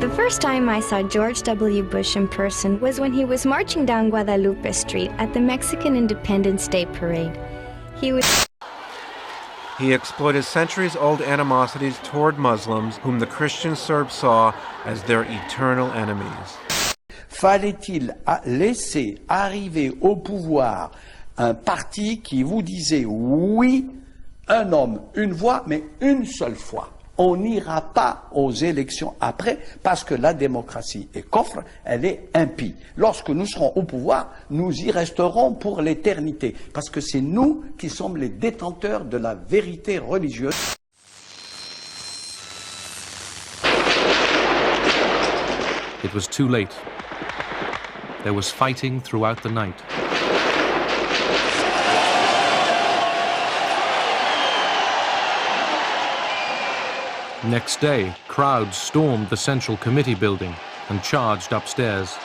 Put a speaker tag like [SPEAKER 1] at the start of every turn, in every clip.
[SPEAKER 1] The first time I saw George W. Bush in person was when he was marching down Guadalupe Street at the Mexican Independence Day Parade.
[SPEAKER 2] He exploited centuries-old animosities toward Muslims, whom the Christian Serbs saw as their eternal enemies.
[SPEAKER 3] Fallait-il laisser arriver au pouvoir un parti qui vous disait oui, un homme, une voix, mais une seule fois. On n'ira pas aux élections après parce que la démocratie est coffre, elle est impie. Lorsque nous serons au pouvoir, nous y resterons pour l'éternité parce que c'est nous qui sommes les détenteurs de la vérité religieuse.
[SPEAKER 4] It was too late. There was fighting throughout the night. Next day, crowds stormed the Central Committee building and charged upstairs.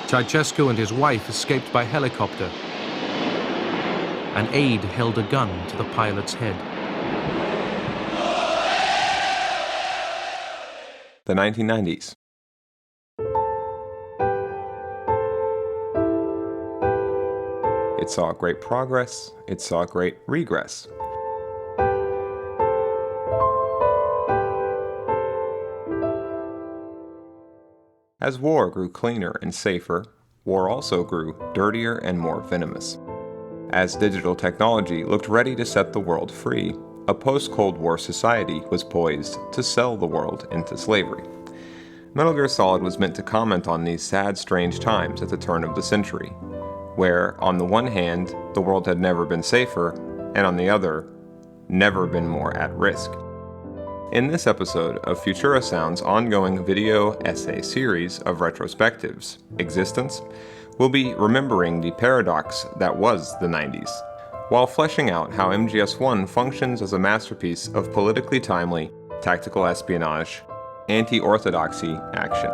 [SPEAKER 4] Ceausescu and his wife escaped by helicopter. An aide held a gun to the pilot's head.
[SPEAKER 5] The 1990s. It saw great progress, it saw great regress. As war grew cleaner and safer, war also grew dirtier and more venomous. As digital technology looked ready to set the world free, a post-Cold War society was poised to sell the world into slavery. Metal Gear Solid was meant to comment on these sad, strange times at the turn of the century, where, on the one hand, the world had never been safer, and on the other, never been more at risk. In this episode of Futura Sound's ongoing video essay series of retrospectives, Existence, we'll be remembering the paradox that was the 90s, while fleshing out how MGS1 functions as a masterpiece of politically timely, tactical espionage, anti-orthodoxy action.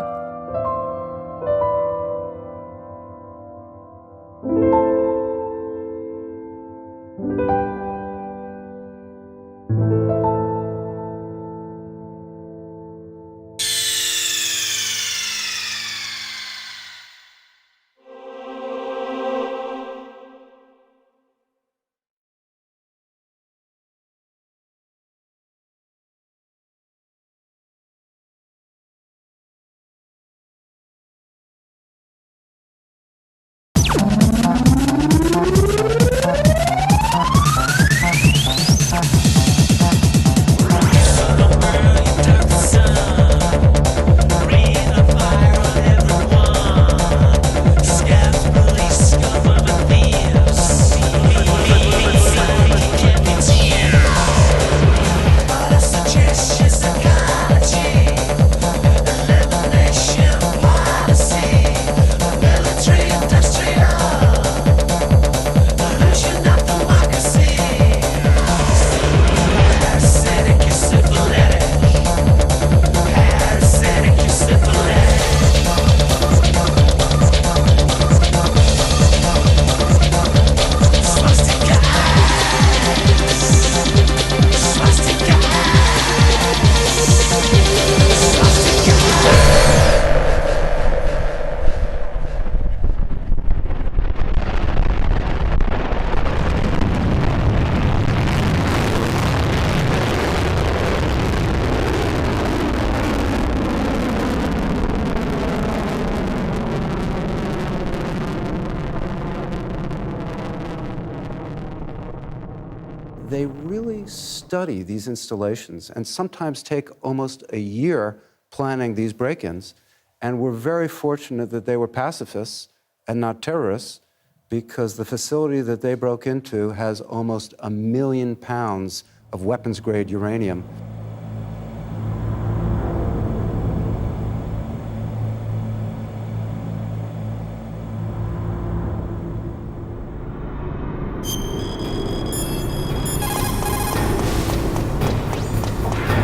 [SPEAKER 6] They really study these installations and sometimes take almost a year planning these break-ins. And we're very fortunate that they were pacifists and not terrorists, because the facility that they broke into has almost 1 million pounds of weapons-grade uranium.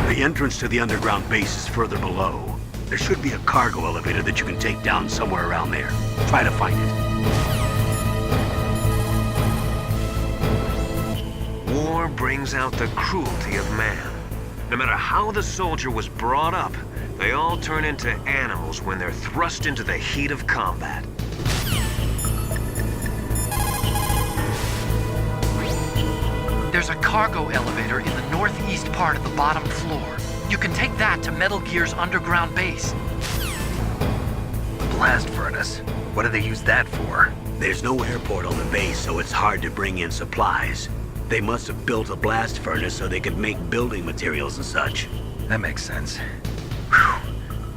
[SPEAKER 7] The entrance to the underground base is further below. There should be a cargo elevator that you can take down somewhere around there. Try to find it. War brings out the cruelty of man.
[SPEAKER 8] No matter how the soldier was brought up, they all turn into animals when they're thrust into the heat of combat.
[SPEAKER 9] There's a cargo elevator in the northeast part of the bottom floor. You can take that to Metal Gear's underground base.
[SPEAKER 10] Blast furnace. What do they use that for?
[SPEAKER 7] There's no airport on the base, so it's hard to bring in supplies. They must have built a blast furnace so they could make building materials and such.
[SPEAKER 10] That makes sense. Whew.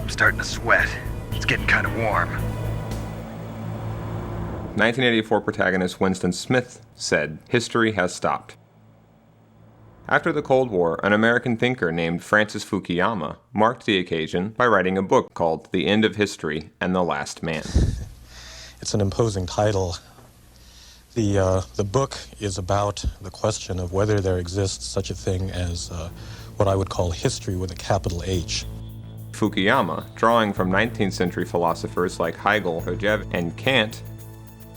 [SPEAKER 10] I'm starting to sweat. It's getting kind of warm.
[SPEAKER 5] 1984 protagonist Winston Smith said, "History has stopped." After the Cold War, an American thinker named Francis Fukuyama marked the occasion by writing a book called The End of History and the Last Man.
[SPEAKER 11] It's an imposing title. The book is about the question of whether there exists such a thing as what I would call history with a capital H.
[SPEAKER 5] Fukuyama, drawing from 19th century philosophers like Hegel, Hegev, and Kant,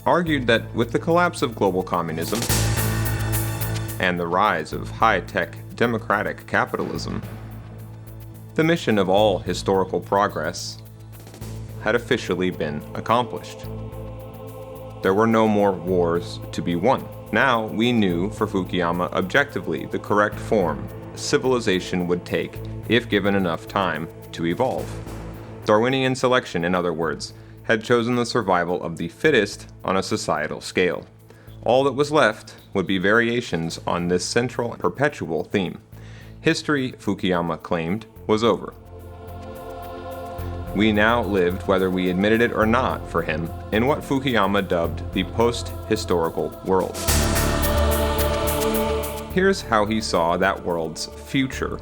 [SPEAKER 5] argued that with the collapse of global communism and the rise of high-tech democratic capitalism, the mission of all historical progress had officially been accomplished. There were no more wars to be won. Now we knew, for Fukuyama, objectively the correct form civilization would take if given enough time to evolve. Darwinian selection, in other words, had chosen the survival of the fittest on a societal scale. All that was left would be variations on this central and perpetual theme. History, Fukuyama claimed, was over. We now lived, whether we admitted it or not for him, in what Fukuyama dubbed the post-historical world. Here's how he saw that world's future,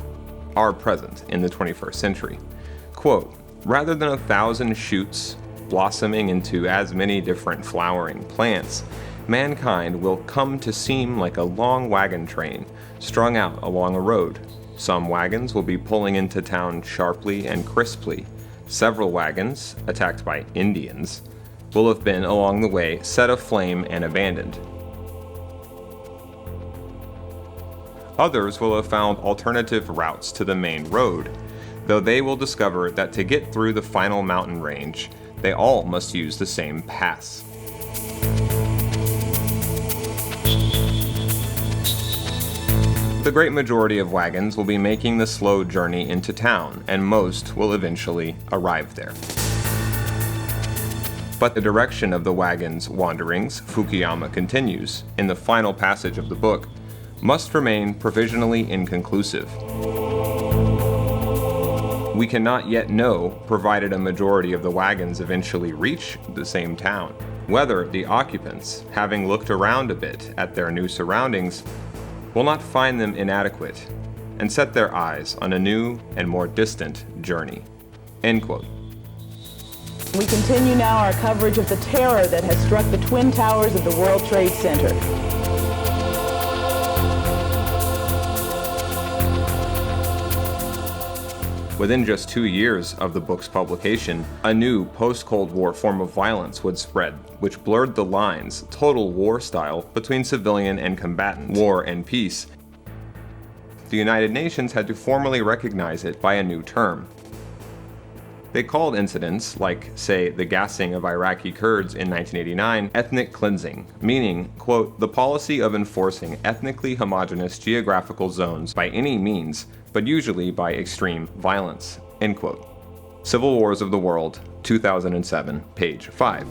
[SPEAKER 5] our present, in the 21st century. Quote, "Rather than 1,000 shoots blossoming into as many different flowering plants, mankind will come to seem like a long wagon train strung out along a road. Some wagons will be pulling into town sharply and crisply. Several wagons, attacked by Indians, will have been along the way set aflame and abandoned. Others will have found alternative routes to the main road, though they will discover that to get through the final mountain range, they all must use the same pass. The great majority of wagons will be making the slow journey into town, and most will eventually arrive there. But the direction of the wagon's wanderings, Fukuyama continues, in the final passage of the book, must remain provisionally inconclusive. We cannot yet know, provided a majority of the wagons eventually reach the same town, whether the occupants, having looked around a bit at their new surroundings, will not find them inadequate and set their eyes on a new and more distant journey." End quote.
[SPEAKER 12] We continue now our coverage of the terror that has struck the Twin Towers of the World Trade Center.
[SPEAKER 5] Within just 2 years of the book's publication, a new post-Cold War form of violence would spread, which blurred the lines, total war style, between civilian and combatant, war and peace. The United Nations had to formally recognize it by a new term. They called incidents, like, say, the gassing of Iraqi Kurds in 1989, ethnic cleansing, meaning, quote, "the policy of enforcing ethnically homogeneous geographical zones by any means, but usually by extreme violence," end quote. Civil Wars of the World, 2007, page 5.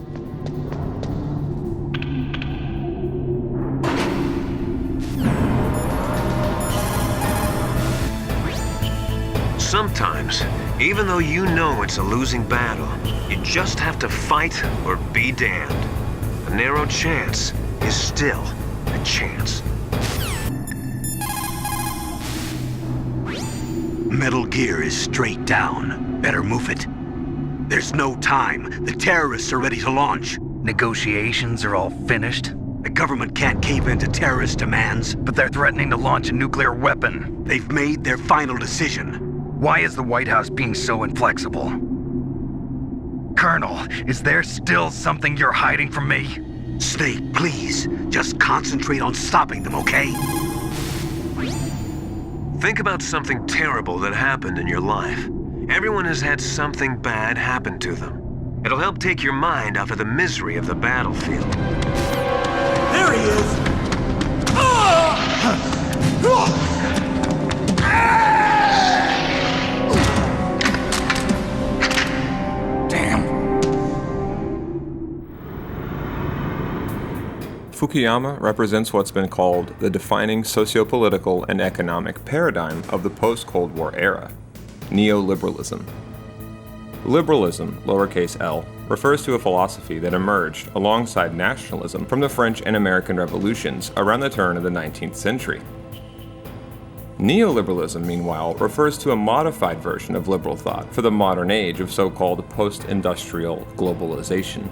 [SPEAKER 8] Sometimes, even though you know it's a losing battle, you just have to fight or be damned. A narrow chance is still a chance.
[SPEAKER 7] Metal Gear is straight down. Better move it. There's no time. The terrorists are ready to launch.
[SPEAKER 10] Negotiations are all finished?
[SPEAKER 7] The government can't cave into terrorist demands.
[SPEAKER 10] But they're threatening to launch a nuclear weapon.
[SPEAKER 7] They've made their final decision.
[SPEAKER 10] Why is the White House being so inflexible? Colonel, is there still something you're hiding from me?
[SPEAKER 7] Snake, please. Just concentrate on stopping them, okay?
[SPEAKER 8] Think about something terrible that happened in your life. Everyone has had something bad happen to them. It'll help take your mind off of the misery of the battlefield.
[SPEAKER 13] There he is!
[SPEAKER 5] Fukuyama represents what's been called the defining socio-political and economic paradigm of the post-Cold War era, neoliberalism. Liberalism, lowercase l, refers to a philosophy that emerged alongside nationalism from the French and American revolutions around the turn of the 19th century. Neoliberalism, meanwhile, refers to a modified version of liberal thought for the modern age of so-called post-industrial globalization.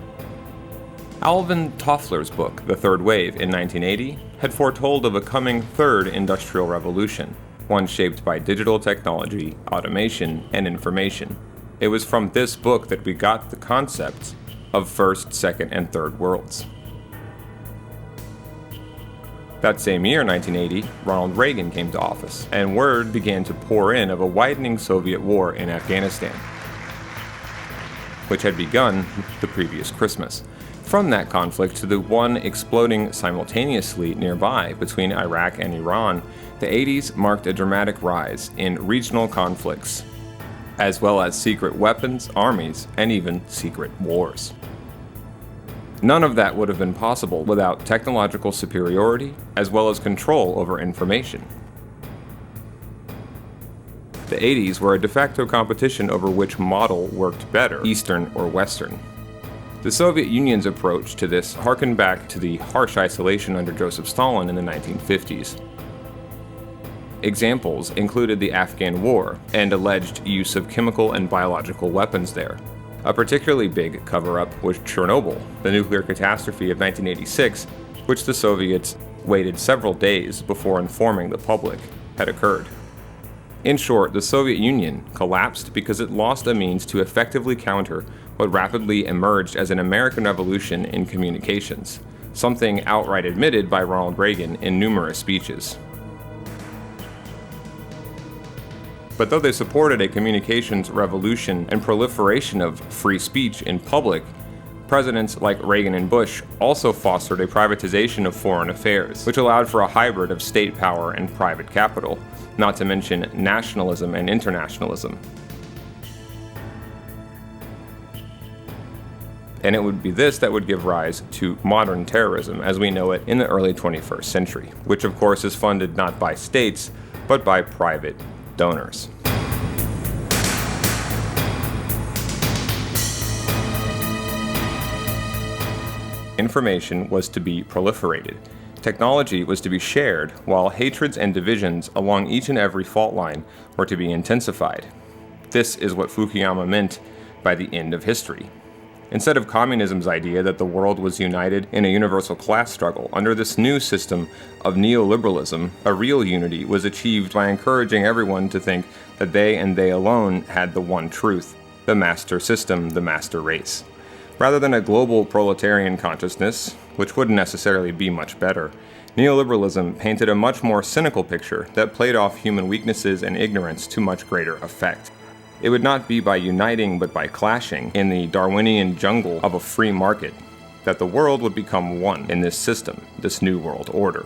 [SPEAKER 5] Alvin Toffler's book, The Third Wave, in 1980, had foretold of a coming third industrial revolution, one shaped by digital technology, automation, and information. It was from this book that we got the concepts of first, second, and third worlds. That same year, 1980, Ronald Reagan came to office, and word began to pour in of a widening Soviet war in Afghanistan, which had begun the previous Christmas. From that conflict to the one exploding simultaneously nearby between Iraq and Iran, the 80s marked a dramatic rise in regional conflicts, as well as secret weapons, armies, and even secret wars. None of that would have been possible without technological superiority, as well as control over information. The 80s were a de facto competition over which model worked better, Eastern or Western. The Soviet Union's approach to this harkened back to the harsh isolation under Joseph Stalin in the 1950s. Examples included the Afghan War and alleged use of chemical and biological weapons there. A particularly big cover-up was Chernobyl, the nuclear catastrophe of 1986, which the Soviets waited several days before informing the public had occurred. In short, the Soviet Union collapsed because it lost a means to effectively counter what rapidly emerged as an American revolution in communications, something outright admitted by Ronald Reagan in numerous speeches. But though they supported a communications revolution and proliferation of free speech in public, presidents like Reagan and Bush also fostered a privatization of foreign affairs, which allowed for a hybrid of state power and private capital, not to mention nationalism and internationalism. And it would be this that would give rise to modern terrorism as we know it in the early 21st century, which of course is funded not by states, but by private donors. Information was to be proliferated. Technology was to be shared, while hatreds and divisions along each and every fault line were to be intensified. This is what Fukuyama meant by the end of history. Instead of communism's idea that the world was united in a universal class struggle, under this new system of neoliberalism, a real unity was achieved by encouraging everyone to think that they and they alone had the one truth, the master system, the master race. Rather than a global proletarian consciousness, which wouldn't necessarily be much better, neoliberalism painted a much more cynical picture that played off human weaknesses and ignorance to much greater effect. It would not be by uniting but by clashing in the Darwinian jungle of a free market that the world would become one in this system, this new world order.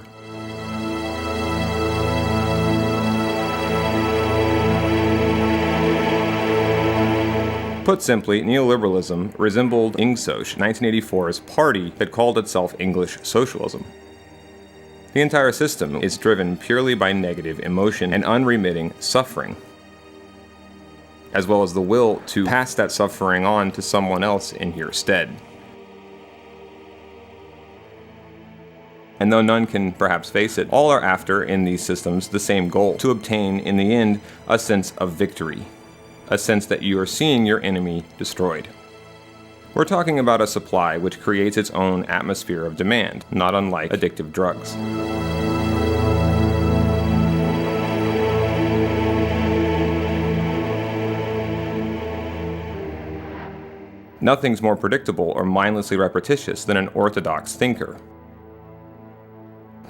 [SPEAKER 5] Put simply, neoliberalism resembled Ingsoc, 1984's party that called itself English socialism. The entire system is driven purely by negative emotion and unremitting suffering, as well as the will to pass that suffering on to someone else in your stead. And though none can perhaps face it, all are after, in these systems, the same goal, to obtain, in the end, a sense of victory, a sense that you are seeing your enemy destroyed. We're talking about a supply which creates its own atmosphere of demand, not unlike addictive drugs. Nothing's more predictable or mindlessly repetitious than an orthodox thinker.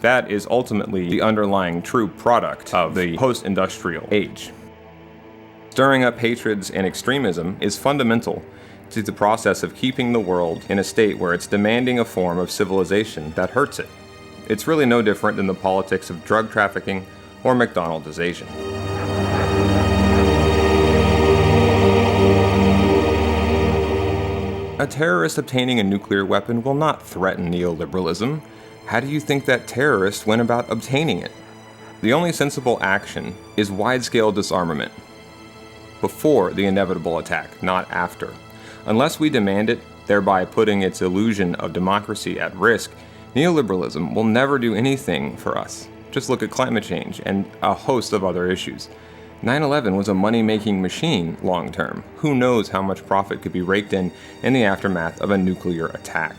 [SPEAKER 5] That is ultimately the underlying true product of the post-industrial age. Stirring up hatreds and extremism is fundamental to the process of keeping the world in a state where it's demanding a form of civilization that hurts it. It's really no different than the politics of drug trafficking or McDonaldization. A terrorist obtaining a nuclear weapon will not threaten neoliberalism. How do you think that terrorist went about obtaining it? The only sensible action is widescale disarmament. Before the inevitable attack, not after. Unless we demand it, thereby putting its illusion of democracy at risk, neoliberalism will never do anything for us. Just look at climate change and a host of other issues. 9/11 was a money-making machine long-term. Who knows how much profit could be raked in the aftermath of a nuclear attack.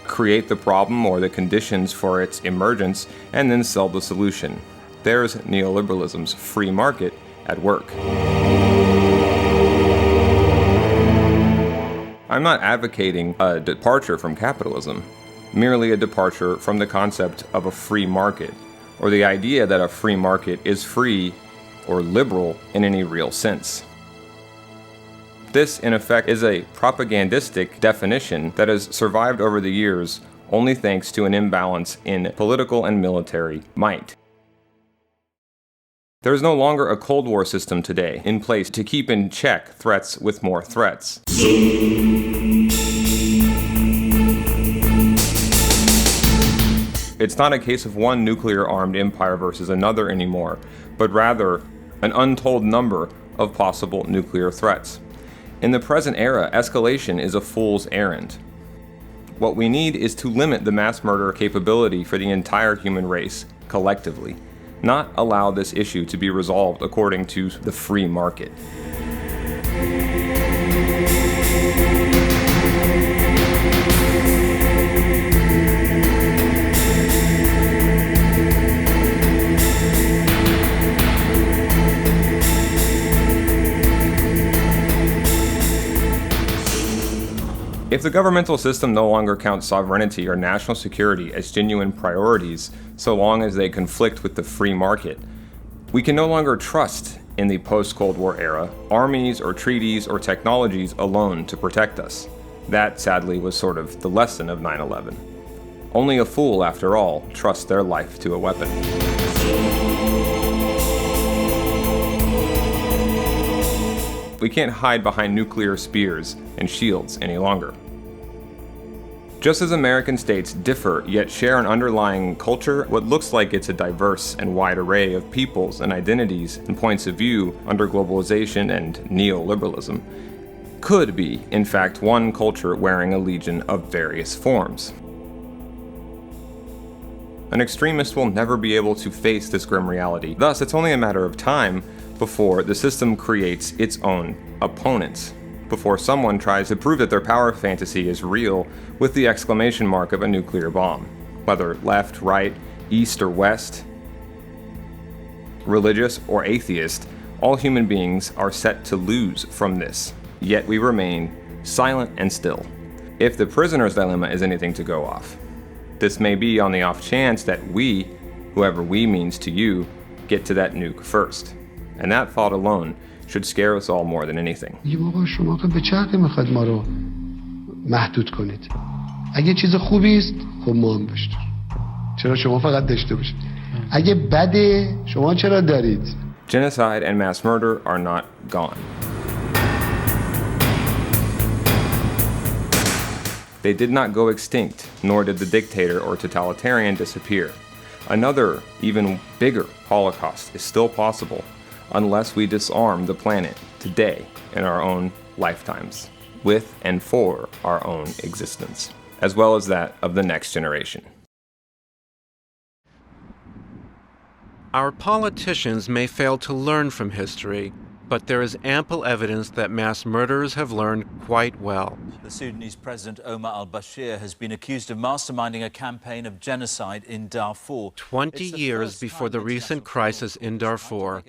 [SPEAKER 5] Create the problem or the conditions for its emergence and then sell the solution. There's neoliberalism's free market at work. I'm not advocating a departure from capitalism, merely a departure from the concept of a free market, or the idea that a free market is free or liberal in any real sense. This, in effect, is a propagandistic definition that has survived over the years only thanks to an imbalance in political and military might. There is no longer a Cold War system today in place to keep in check threats with more threats. It's not a case of one nuclear-armed empire versus another anymore, but rather an untold number of possible nuclear threats. In the present era, escalation is a fool's errand. What we need is to limit the mass murder capability for the entire human race, collectively, not allow this issue to be resolved according to the free market. If the governmental system no longer counts sovereignty or national security as genuine priorities, so long as they conflict with the free market, we can no longer trust in the post-Cold War era armies or treaties or technologies alone to protect us. That, sadly, was sort of the lesson of 9/11. Only a fool, after all, trusts their life to a weapon. We can't hide behind nuclear spears and shields any longer. Just as American states differ yet share an underlying culture, what looks like it's a diverse and wide array of peoples and identities and points of view under globalization and neoliberalism, could be, in fact, one culture wearing a legion of various forms. An extremist will never be able to face this grim reality. Thus, it's only a matter of time before the system creates its own opponents, before someone tries to prove that their power fantasy is real with the exclamation mark of a nuclear bomb. Whether left, right, east or west, religious or atheist, all human beings are set to lose from this, yet we remain silent and still. If the prisoner's dilemma is anything to go off, this may be on the off chance that we, whoever we means to you, get to that nuke first. And that thought alone should scare us all more than anything.
[SPEAKER 14] شما به چرخ میخواد ما رو محدود کنید. اگه چیز خوبی است، خب ما هم داشته. چرا شما فقط داشته باشید؟ اگه بده، شما چرا دارید؟
[SPEAKER 5] Genocide and mass murder are not gone. They did not go extinct, nor did the dictator or totalitarian disappear. Another, even bigger Holocaust is still possible, unless we disarm the planet today in our own lifetimes, with and for our own existence, as well as that of the next generation.
[SPEAKER 2] Our politicians may fail to learn from history, but there is ample evidence that mass murderers have learned quite well.
[SPEAKER 15] The Sudanese President Omar al-Bashir has been accused of masterminding a campaign of genocide in Darfur.
[SPEAKER 2] 20 years before the recent crisis in Darfur,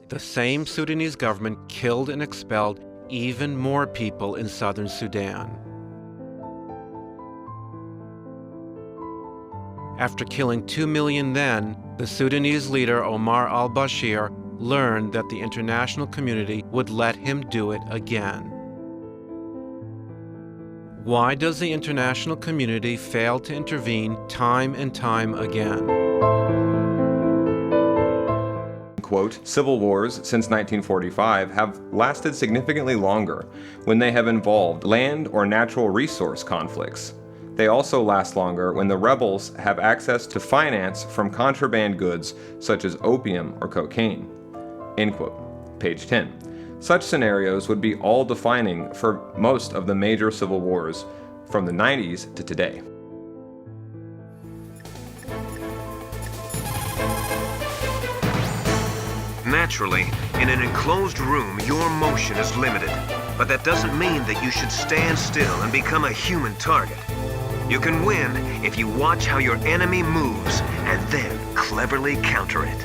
[SPEAKER 2] the same Sudanese government killed and expelled even more people in southern Sudan. After killing 2 million then, the Sudanese leader Omar al-Bashir learned that the international community would let him do it again. Why does the international community fail to intervene time and time again?
[SPEAKER 5] Quote, civil wars since 1945 have lasted significantly longer when they have involved land or natural resource conflicts. They also last longer when the rebels have access to finance from contraband goods such as opium or cocaine. End quote. Page 10. Such scenarios would be all defining for most of the major civil wars from the 90s to today.
[SPEAKER 8] Naturally, in an enclosed room, your motion is limited. But that doesn't mean that you should stand still and become a human target. You can win if you watch how your enemy moves and then cleverly counter it.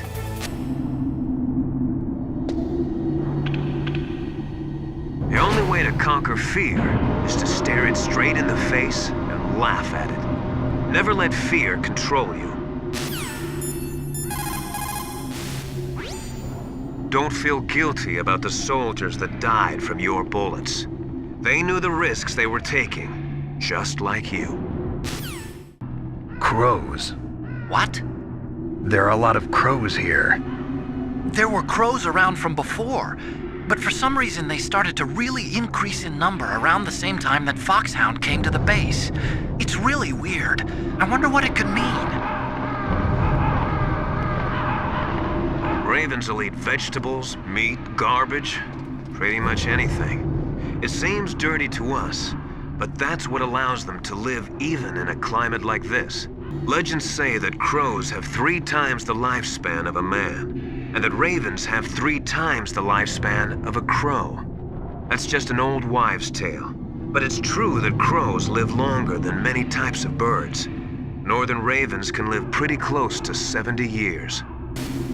[SPEAKER 8] The only way to conquer fear is to stare it straight in the face and laugh at it. Never let fear control you. Don't feel guilty about the soldiers that died from your bullets. They knew the risks they were taking, just like you.
[SPEAKER 10] Crows.
[SPEAKER 9] What?
[SPEAKER 10] There are a lot of crows here.
[SPEAKER 9] There were crows around from before, but for some reason they started to really increase in number around the same time that Foxhound came to the base. It's really weird. I wonder what it could mean.
[SPEAKER 8] Ravens will eat vegetables, meat, garbage, pretty much anything. It seems dirty to us, but that's what allows them to live even in a climate like this. Legends say that crows have 3 times the lifespan of a man, and that ravens have 3 times the lifespan of a crow. That's just an old wives' tale, but it's true that crows live longer than many types of birds. Northern ravens can live pretty close to 70 years.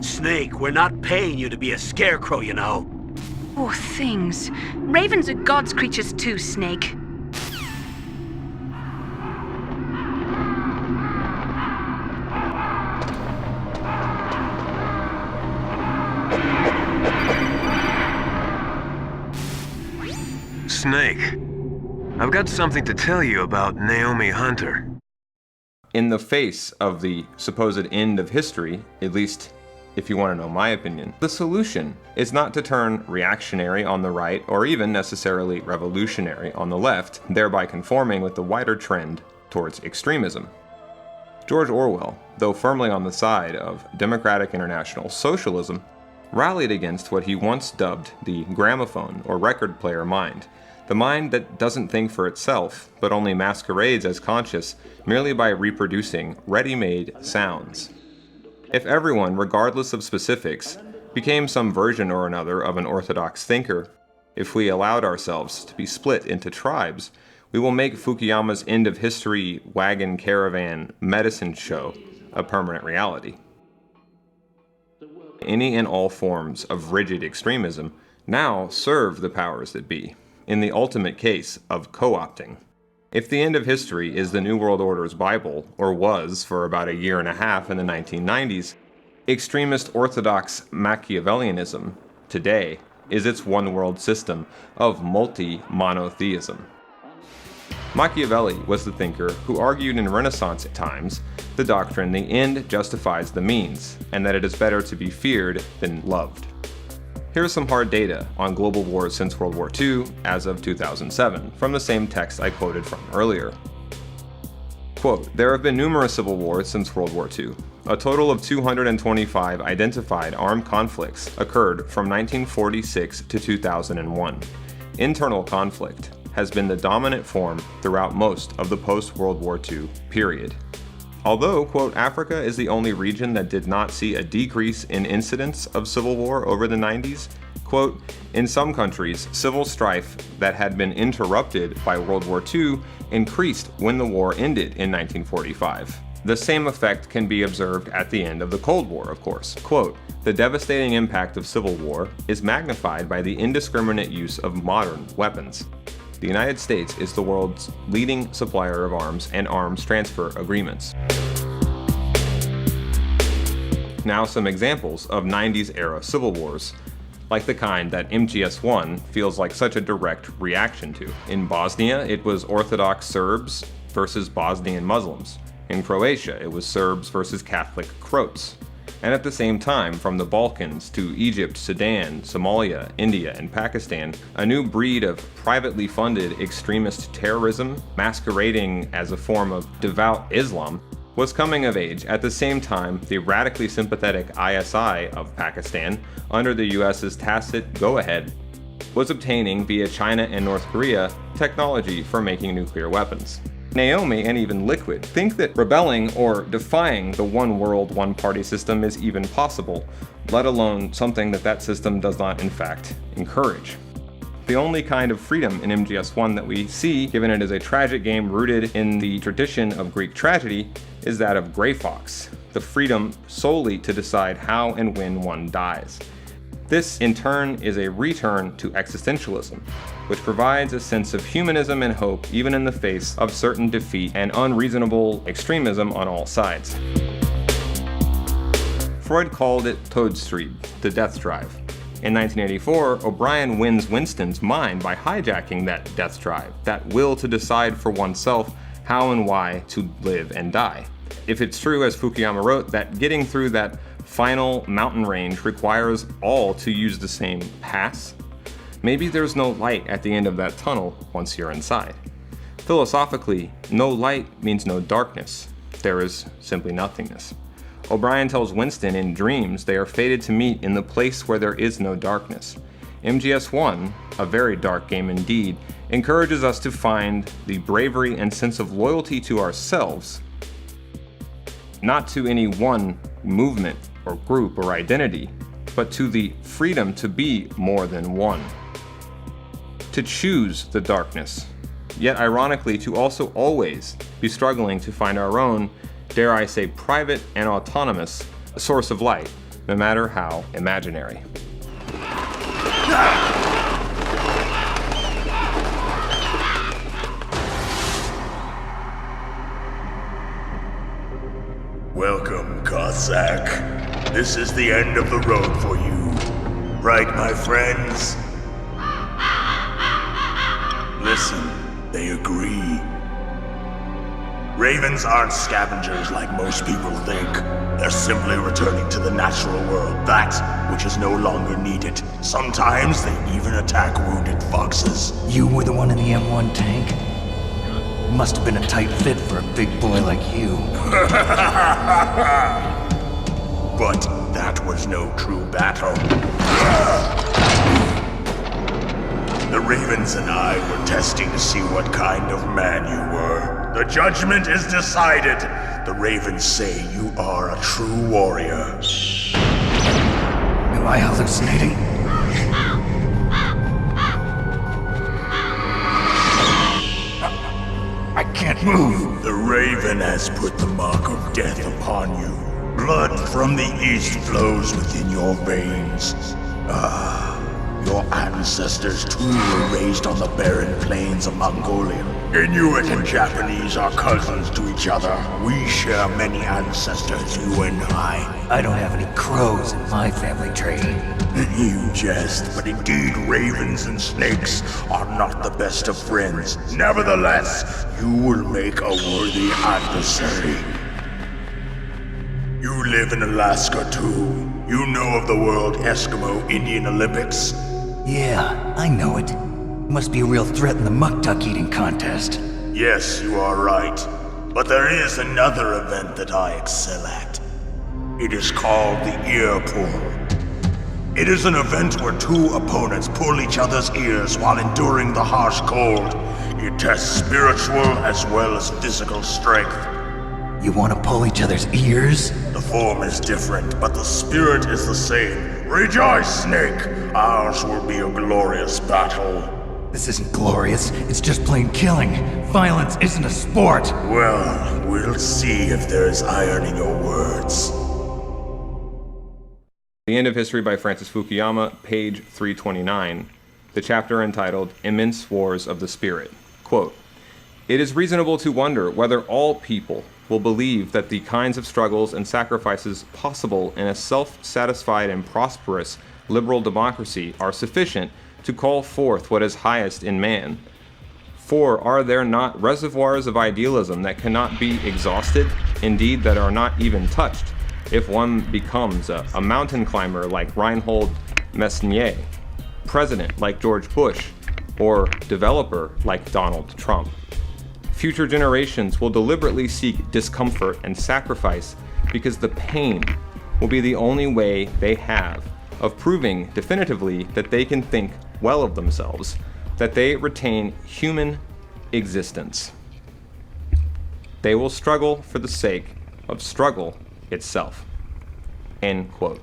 [SPEAKER 7] Snake, we're not paying you to be a scarecrow, you know.
[SPEAKER 16] Oh, things. Ravens are God's creatures too, Snake.
[SPEAKER 8] Snake, I've got something to tell you about Naomi Hunter.
[SPEAKER 5] In the face of the supposed end of history, at least if you want to know my opinion, the solution is not to turn reactionary on the right or even necessarily revolutionary on the left, thereby conforming with the wider trend towards extremism. George Orwell, though firmly on the side of democratic international socialism, rallied against what he once dubbed the gramophone or record player mind, the mind that doesn't think for itself, but only masquerades as conscious merely by reproducing ready-made sounds. If everyone, regardless of specifics, became some version or another of an orthodox thinker, if we allowed ourselves to be split into tribes, we will make Fukuyama's end of history wagon caravan medicine show a permanent reality. Any and all forms of rigid extremism now serve the powers that be, in the ultimate case of co-opting. If the end of history is the New World Order's Bible, or was for about a year and a half in the 1990s, extremist orthodox Machiavellianism today is its one-world system of multi-monotheism. Machiavelli was the thinker who argued in Renaissance times the doctrine the end justifies the means, and that it is better to be feared than loved. Here's some hard data on global wars since World War II as of 2007, from the same text I quoted from earlier. Quote, there have been numerous civil wars since World War II. A total of 225 identified armed conflicts occurred from 1946 to 2001. Internal conflict has been the dominant form throughout most of the post-World War II period. Although, quote, Africa is the only region that did not see a decrease in incidents of civil war over the 90s, quote, in some countries, civil strife that had been interrupted by World War II increased when the war ended in 1945. The same effect can be observed at the end of the Cold War, of course. Quote, the devastating impact of civil war is magnified by the indiscriminate use of modern weapons. The United States is the world's leading supplier of arms and arms transfer agreements. Now some examples of 90s era civil wars, like the kind that MGS1 feels like such a direct reaction to. In Bosnia, it was Orthodox Serbs versus Bosnian Muslims. In Croatia, it was Serbs versus Catholic Croats. And at the same time, from the Balkans to Egypt, Sudan, Somalia, India, and Pakistan, a new breed of privately funded extremist terrorism, masquerading as a form of devout Islam, was coming of age. At the same time, the radically sympathetic ISI of Pakistan, under the US's tacit go-ahead, was obtaining, via China and North Korea, technology for making nuclear weapons. Naomi and even Liquid think that rebelling or defying the one world, one party system is even possible, let alone something that system does not in fact encourage. The only kind of freedom in MGS1 that we see, given it is a tragic game rooted in the tradition of Greek tragedy, is that of Grey Fox, the freedom solely to decide how and when one dies. This, in turn, is a return to existentialism, which provides a sense of humanism and hope even in the face of certain defeat and unreasonable extremism on all sides. Freud called it Todesstrieb, the death drive. In 1984, O'Brien wins Winston's mind by hijacking that death drive, that will to decide for oneself how and why to live and die. If it's true, as Fukuyama wrote, that getting through that final mountain range requires all to use the same pass, maybe there's no light at the end of that tunnel once you're inside. Philosophically, no light means no darkness. There is simply nothingness. O'Brien tells Winston in dreams they are fated to meet in the place where there is no darkness. MGS1, a very dark game indeed, encourages us to find the bravery and sense of loyalty to ourselves, not to any one movement or group or identity, but to the freedom to be more than one. To choose the darkness, yet ironically to also always be struggling to find our own, dare I say, private and autonomous source of light, no matter how imaginary.
[SPEAKER 7] Welcome, Cossack. This is the end of the road for you. Right, my friends? Listen, they agree. Ravens aren't scavengers like most people think. They're simply returning to the natural world, that which is no longer needed. Sometimes they even attack wounded foxes.
[SPEAKER 10] You were the one in the M1 tank? Must have been a tight fit for a big boy like you.
[SPEAKER 7] But that was no true battle. The Ravens and I were testing to see what kind of man you were. The judgment is decided. The Ravens say you are a true warrior.
[SPEAKER 10] Am I hallucinating? I can't move.
[SPEAKER 7] The Raven has put the mark of death upon you. Blood from the east flows within your veins. Your ancestors too were raised on the barren plains of Mongolia. Inuit and Japanese are cousins to each other. We share many ancestors, you and I.
[SPEAKER 10] I don't have any crows in my family tree.
[SPEAKER 7] You jest, but indeed ravens and snakes are not the best of friends. Nevertheless, you will make a worthy adversary. You live in Alaska too. You know of the World Eskimo Indian Olympics?
[SPEAKER 10] Yeah, I know it. Must be a real threat in the muck-duck eating contest.
[SPEAKER 7] Yes, you are right. But there is another event that I excel at. It is called the ear pull. It is an event where two opponents pull each other's ears while enduring the harsh cold. It tests spiritual as well as physical strength.
[SPEAKER 10] You want to pull each other's ears?
[SPEAKER 7] The form is different, but the spirit is the same. Rejoice, Snake! Ours will be a glorious battle.
[SPEAKER 10] This isn't glorious, it's just plain killing. Violence isn't a sport.
[SPEAKER 7] Well, we'll see if there's iron in your words.
[SPEAKER 5] The End of History by Francis Fukuyama, page 329, the chapter entitled Immense Wars of the Spirit. Quote, It is reasonable to wonder whether all people will believe that the kinds of struggles and sacrifices possible in a self-satisfied and prosperous liberal democracy are sufficient to call forth what is highest in man. For are there not reservoirs of idealism that cannot be exhausted, indeed that are not even touched, if one becomes a mountain climber like Reinhold Messnier, president like George Bush, or developer like Donald Trump? Future generations will deliberately seek discomfort and sacrifice because the pain will be the only way they have of proving definitively that they can think well of themselves, that they retain human existence. They will struggle for the sake of struggle itself. End quote.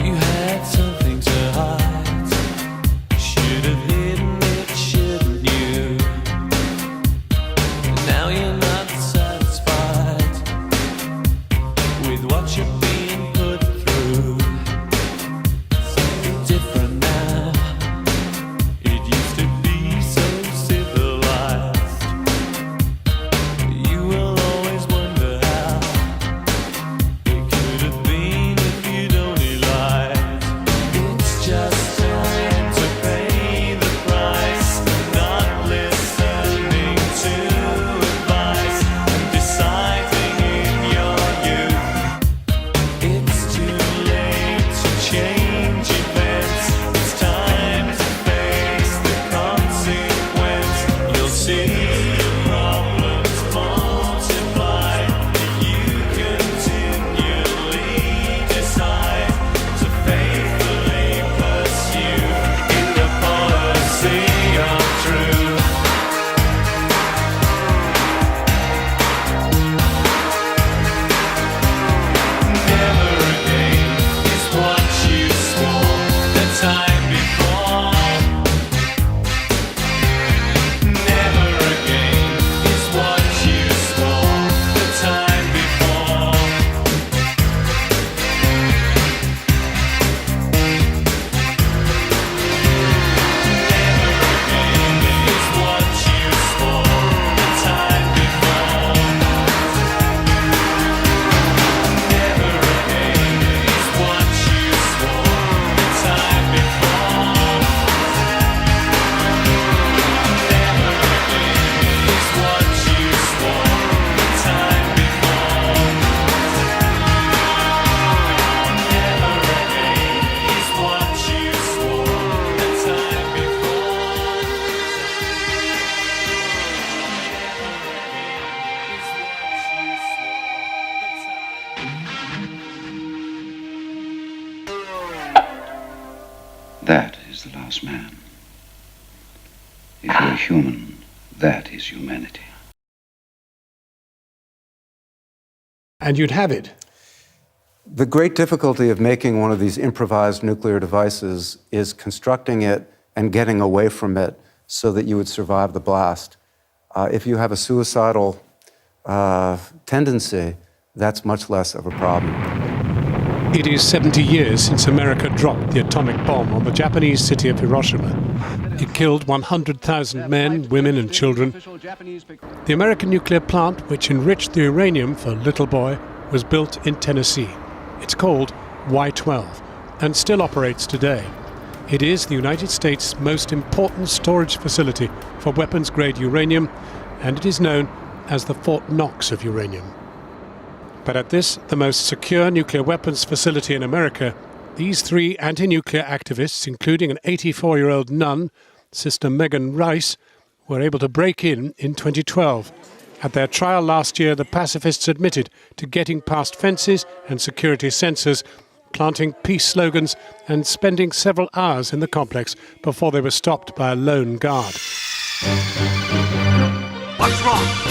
[SPEAKER 17] You had something to hide. Should have hidden it, shouldn't you? Now you're not satisfied with what you're being put through. Something different now. It used to be so civilized. You will always wonder how it could have been if you'd only lied. It's just time to pay the price, not listening to advice and deciding in your youth. It's too late to change events. It's time to face the consequence. You'll see your problems multiply. You continually decide to faithfully pursue in the policy of truth. Never again is what you swore the time before. Never again is what you swore the time before. Never again is what you swore the time before. Never again is what you swore the time before. Never again is what you swore the time before. Never again is what you swore the time
[SPEAKER 18] That is the last man. If you're human, that is humanity.
[SPEAKER 19] And you'd have it.
[SPEAKER 6] The great difficulty of making one of these improvised nuclear devices is constructing it and getting away from it so that you would survive the blast. If you have a suicidal tendency, that's much less of a problem.
[SPEAKER 19] It is 70 years since America dropped the atomic bomb on the Japanese city of Hiroshima. It killed 100,000 men, women and children. The American nuclear plant, which enriched the uranium for Little Boy, was built in Tennessee. It's called Y-12 and still operates today. It is the United States' most important storage facility for weapons-grade uranium, and it is known as the Fort Knox of uranium. But at this, the most secure nuclear weapons facility in America, these three anti-nuclear activists, including an 84-year-old nun, Sister Megan Rice, were able to break in 2012. At their trial last year, the pacifists admitted to getting past fences and security sensors, planting peace slogans and spending several hours in the complex before they were stopped by a lone guard.
[SPEAKER 13] What's wrong?